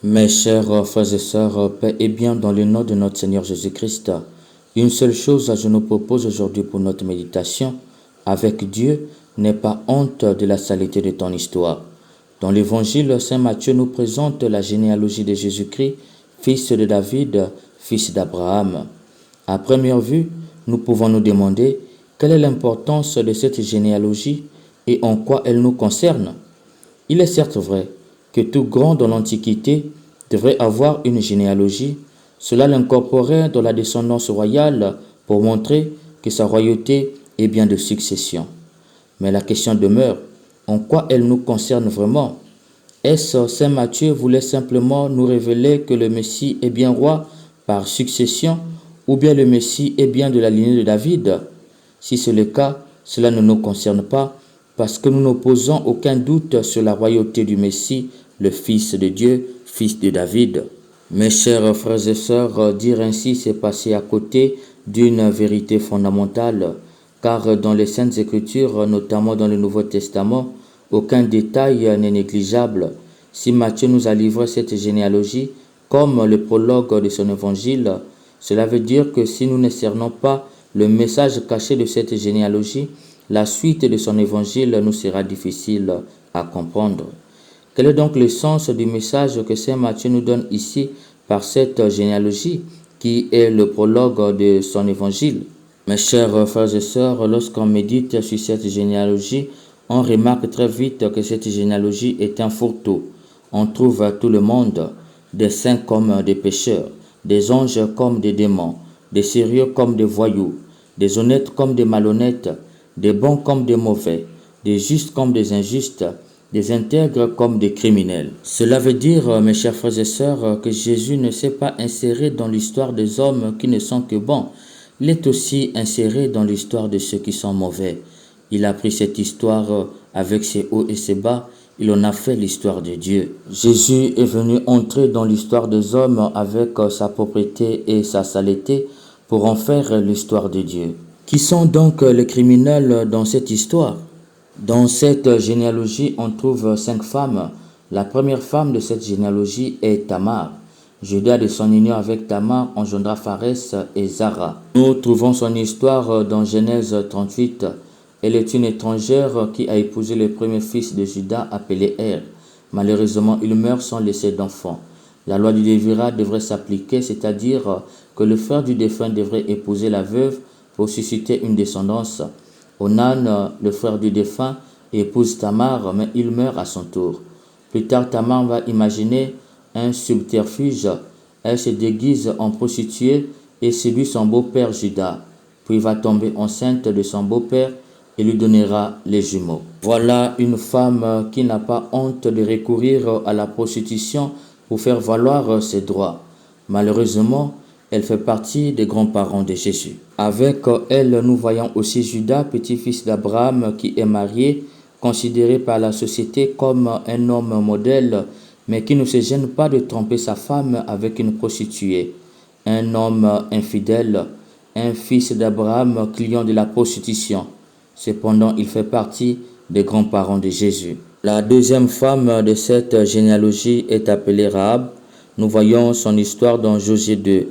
Mes chers frères et sœurs, paix et bien dans le nom de notre Seigneur Jésus-Christ. Une seule chose je nous propose aujourd'hui pour notre méditation. Avec Dieu, n'aie pas honte de la saleté de ton histoire. Dans l'évangile, Saint Matthieu nous présente la généalogie de Jésus-Christ, fils de David, fils d'Abraham. À première vue, nous pouvons nous demander quelle est l'importance de cette généalogie et en quoi elle nous concerne. Il est certes vrai que tout grand dans l'Antiquité devrait avoir une généalogie. Cela l'incorporait dans la descendance royale pour montrer que sa royauté est bien de succession. Mais la question demeure, en quoi elle nous concerne vraiment? Est-ce Saint Matthieu voulait simplement nous révéler que le Messie est bien roi par succession ou bien le Messie est bien de la lignée de David? Si c'est le cas, cela ne nous concerne pas parce que nous n'opposons aucun doute sur la royauté du Messie, le Fils de Dieu, fils de David. Mes chers frères et sœurs, dire ainsi c'est passer à côté d'une vérité fondamentale, car dans les Saintes Écritures, notamment dans le Nouveau Testament, aucun détail n'est négligeable. Si Matthieu nous a livré cette généalogie comme le prologue de son évangile, cela veut dire que si nous ne cernons pas le message caché de cette généalogie, la suite de son évangile nous sera difficile à comprendre. Quel est donc le sens du message que Saint Matthieu nous donne ici par cette généalogie qui est le prologue de son évangile? Mes chers frères et sœurs, lorsqu'on médite sur cette généalogie, on remarque très vite que cette généalogie est un fourre-tout. On trouve tout le monde, des saints comme des pécheurs, des anges comme des démons, des sérieux comme des voyous, des honnêtes comme des malhonnêtes, des bons comme des mauvais, des justes comme des injustes, des intègres comme des criminels. Cela veut dire, mes chers frères et sœurs, que Jésus ne s'est pas inséré dans l'histoire des hommes qui ne sont que bons. Il est aussi inséré dans l'histoire de ceux qui sont mauvais. Il a pris cette histoire avec ses hauts et ses bas. Il en a fait l'histoire de Dieu. Jésus est venu entrer dans l'histoire des hommes avec sa propreté et sa saleté pour en faire l'histoire de Dieu. Qui sont donc les criminels dans cette histoire? Dans cette généalogie, on trouve 5 femmes. La première femme de cette généalogie est Tamar. Juda de son union avec Tamar engendra Pharès et Zara. Nous trouvons son histoire dans Genèse 38. Elle est une étrangère qui a épousé le premier fils de Juda appelé Er. Malheureusement, il meurt sans laisser d'enfant. La loi du lévirat devrait s'appliquer, c'est-à-dire que le frère du défunt devrait épouser la veuve pour susciter une descendance. Onan, le frère du défunt, épouse Tamar, mais il meurt à son tour. Plus tard, Tamar va imaginer un subterfuge. Elle se déguise en prostituée et séduit son beau-père Juda. Puis va tomber enceinte de son beau-père et lui donnera les jumeaux. Voilà une femme qui n'a pas honte de recourir à la prostitution pour faire valoir ses droits. Malheureusement, elle fait partie des grands-parents de Jésus. Avec elle, nous voyons aussi Judas, petit-fils d'Abraham, qui est marié, considéré par la société comme un homme modèle, mais qui ne se gêne pas de tromper sa femme avec une prostituée. Un homme infidèle, un fils d'Abraham, client de la prostitution. Cependant, il fait partie des grands-parents de Jésus. La deuxième femme de cette généalogie est appelée Rahab. Nous voyons son histoire dans Josué 2.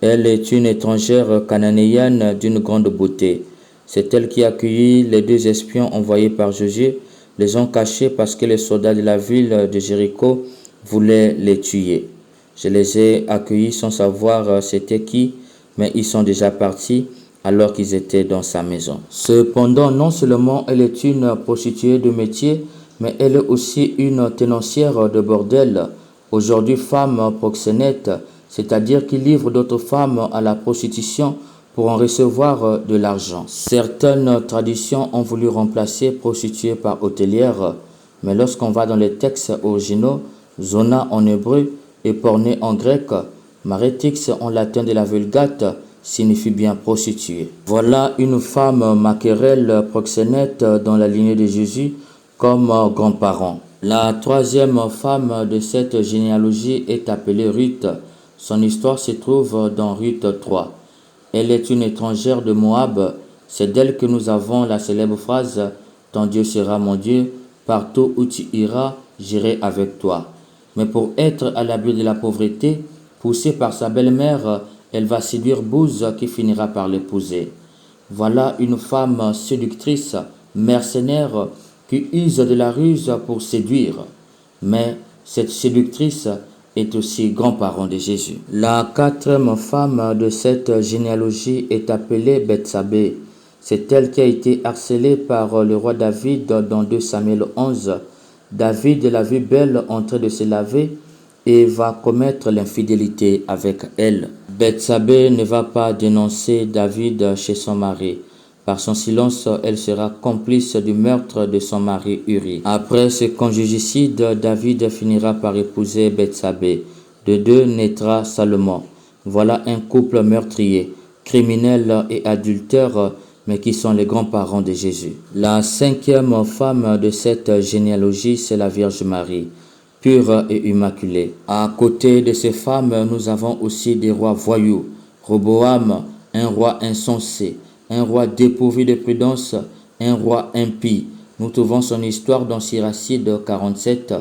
Elle est une étrangère cananéenne d'une grande beauté. C'est elle qui accueillit les 2 espions envoyés par Josué, les ont cachés parce que les soldats de la ville de Jéricho voulaient les tuer. Je les ai accueillis sans savoir c'était qui, mais ils sont déjà partis alors qu'ils étaient dans sa maison. Cependant, non seulement elle est une prostituée de métier, mais elle est aussi une tenancière de bordel. Aujourd'hui, femme proxénète, c'est-à-dire qui livre d'autres femmes à la prostitution pour en recevoir de l'argent. Certaines traditions ont voulu remplacer prostituée par hôtelière, mais lorsqu'on va dans les textes originaux, zona en hébreu et porné en grec, marétix en latin de la Vulgate signifie bien prostituée. Voilà une femme maquerelle proxénète dans la lignée de Jésus comme grand-parent. La troisième femme de cette généalogie est appelée Ruth. Son histoire se trouve dans Ruth 3. Elle est une étrangère de Moab. C'est d'elle que nous avons la célèbre phrase « Ton Dieu sera mon Dieu, partout où tu iras, j'irai avec toi ». Mais pour être à l'abri de la pauvreté, poussée par sa belle-mère, elle va séduire Bouze qui finira par l'épouser. Voilà une femme séductrice, mercenaire, qui use de la ruse pour séduire. Mais cette séductrice est aussi grand-parent de Jésus. La quatrième femme de cette généalogie est appelée Bethsabée. C'est elle qui a été harcelée par le roi David dans 2 Samuel 11. David l'a vue belle en train de se laver et va commettre l'infidélité avec elle. Bethsabée ne va pas dénoncer David chez son mari. Par son silence, elle sera complice du meurtre de son mari Uri. Après ce conjugicide, David finira par épouser Bethsabée. De deux naîtra Salomon. Voilà un couple meurtrier, criminel et adultère, mais qui sont les grands-parents de Jésus. La cinquième femme de cette généalogie, c'est la Vierge Marie, pure et immaculée. À côté de ces femmes, nous avons aussi des rois voyous. Roboam, un roi insensé, un roi dépourvu de prudence, un roi impie. Nous trouvons son histoire dans Siracide 47.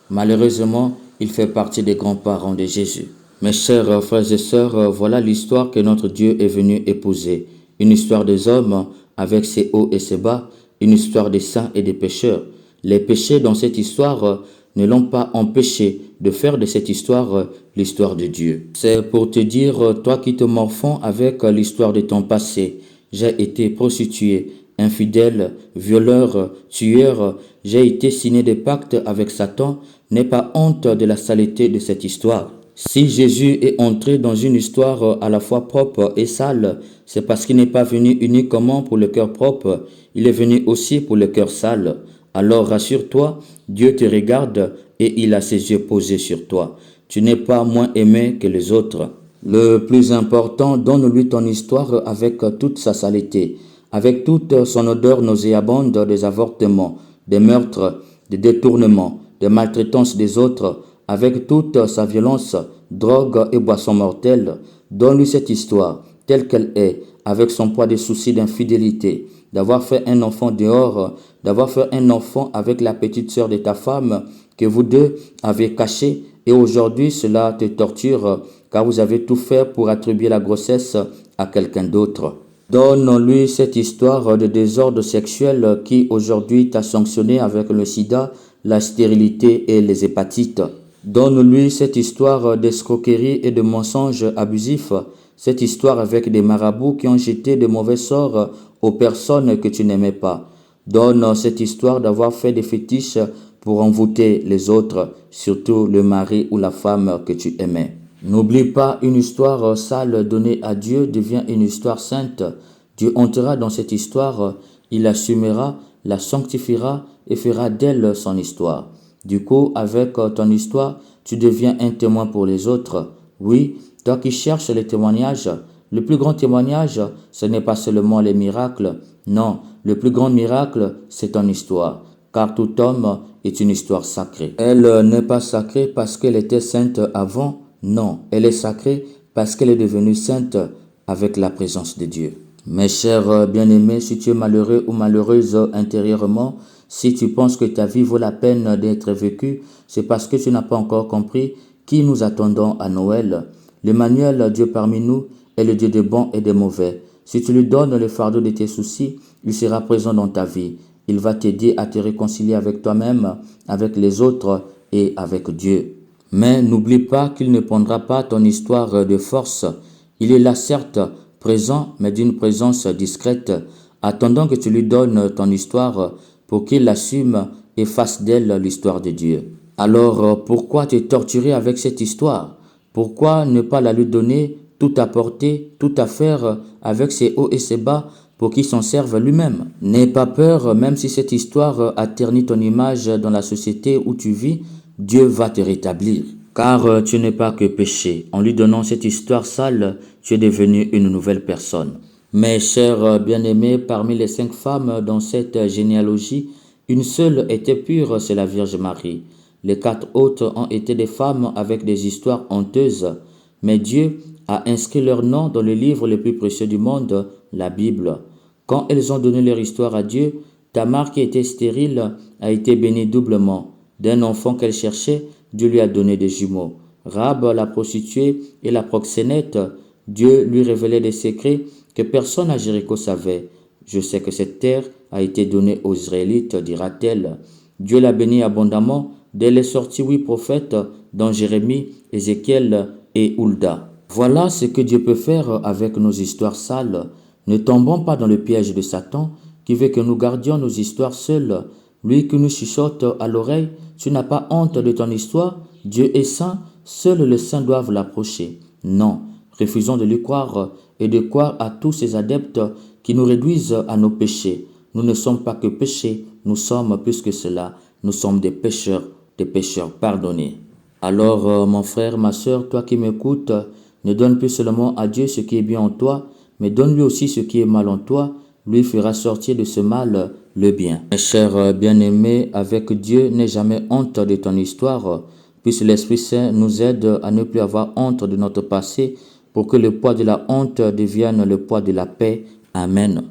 Malheureusement, il fait partie des grands-parents de Jésus. Mes chers frères et sœurs, voilà l'histoire que notre Dieu est venu épouser. Une histoire des hommes avec ses hauts et ses bas, une histoire des saints et des pécheurs. Les péchés dans cette histoire ne l'ont pas empêché de faire de cette histoire l'histoire de Dieu. C'est pour te dire, toi qui te morfonds avec l'histoire de ton passé. J'ai été prostituée, infidèle, violeur, tueur, j'ai été signé des pactes avec Satan. N'aie pas honte de la saleté de cette histoire. Si Jésus est entré dans une histoire à la fois propre et sale, c'est parce qu'il n'est pas venu uniquement pour le cœur propre, il est venu aussi pour le cœur sale. Alors rassure-toi, Dieu te regarde et il a ses yeux posés sur toi. Tu n'es pas moins aimé que les autres. Le plus important, donne-lui ton histoire avec toute sa saleté, avec toute son odeur nauséabonde des avortements, des meurtres, des détournements, des maltraitances des autres, avec toute sa violence, drogue et boissons mortelles. Donne-lui cette histoire, telle qu'elle est, avec son poids de soucis d'infidélité, d'avoir fait un enfant dehors, d'avoir fait un enfant avec la petite sœur de ta femme que vous deux avez caché et aujourd'hui cela te torture car vous avez tout fait pour attribuer la grossesse à quelqu'un d'autre. Donne-lui cette histoire de désordre sexuel qui aujourd'hui t'a sanctionné avec le sida, la stérilité et les hépatites. Donne-lui cette histoire d'escroquerie et de mensonges abusifs, cette histoire avec des marabouts qui ont jeté de mauvais sorts aux personnes que tu n'aimais pas. Donne cette histoire d'avoir fait des fétiches pour envoûter les autres, surtout le mari ou la femme que tu aimais. N'oublie pas, une histoire sale donnée à Dieu devient une histoire sainte. Dieu entrera dans cette histoire, il l'assumera, la sanctifiera et fera d'elle son histoire. Du coup, avec ton histoire, tu deviens un témoin pour les autres. Oui, toi qui cherches les témoignages, le plus grand témoignage, ce n'est pas seulement les miracles. Non, le plus grand miracle, c'est ton histoire. Car tout homme est une histoire sacrée. Elle n'est pas sacrée parce qu'elle était sainte avant. Non, elle est sacrée parce qu'elle est devenue sainte avec la présence de Dieu. Mes chers bien-aimés, si tu es malheureux ou malheureuse intérieurement, si tu penses que ta vie vaut la peine d'être vécue, c'est parce que tu n'as pas encore compris qui nous attendons à Noël. L'Emmanuel, Dieu parmi nous, est le Dieu des bons et des mauvais. Si tu lui donnes le fardeau de tes soucis, il sera présent dans ta vie. Il va t'aider à te réconcilier avec toi-même, avec les autres et avec Dieu. Mais n'oublie pas qu'il ne prendra pas ton histoire de force. Il est là certes présent, mais d'une présence discrète, attendant que tu lui donnes ton histoire pour qu'il l'assume et fasse d'elle l'histoire de Dieu. Alors pourquoi te torturer avec cette histoire? Pourquoi ne pas la lui donner, tout apporter, tout à faire avec ses hauts et ses bas pour qu'il s'en serve lui-même? N'aie pas peur, même si cette histoire a terni ton image dans la société où tu vis, Dieu va te rétablir. Car tu n'es pas que péché. En lui donnant cette histoire sale, tu es devenu une nouvelle personne. Mes chers bien-aimés, parmi les 5 femmes dans cette généalogie, une seule était pure, c'est la Vierge Marie. Les 4 autres ont été des femmes avec des histoires honteuses. Mais Dieu a inscrit leur nom dans le livre le plus précieux du monde, la Bible. Quand elles ont donné leur histoire à Dieu, Tamar qui était stérile a été bénie doublement. D'un enfant qu'elle cherchait, Dieu lui a donné des jumeaux. Rahab, la prostituée et la proxénète, Dieu lui révélait des secrets que personne à Jéricho savait. Je sais que cette terre a été donnée aux Israélites, dira-t-elle. Dieu l'a bénie abondamment dès les sorties 8 prophètes, dont Jérémie, Ézéchiel et Hulda. Voilà ce que Dieu peut faire avec nos histoires sales. Ne tombons pas dans le piège de Satan qui veut que nous gardions nos histoires seules. Lui qui nous chuchote à l'oreille, tu n'as pas honte de ton histoire, Dieu est saint, seuls les saints doivent l'approcher. Non, refusons de lui croire et de croire à tous ces adeptes qui nous réduisent à nos péchés. Nous ne sommes pas que péchés, nous sommes plus que cela. Nous sommes des pécheurs pardonnés. Alors, mon frère, ma sœur, toi qui m'écoutes, ne donne plus seulement à Dieu ce qui est bien en toi, mais donne-lui aussi ce qui est mal en toi. Lui fera sortir de ce mal le bien. Mes chers bien-aimés, avec Dieu, n'aie jamais honte de ton histoire. Puisse l'Esprit Saint nous aide à ne plus avoir honte de notre passé pour que le poids de la honte devienne le poids de la paix. Amen.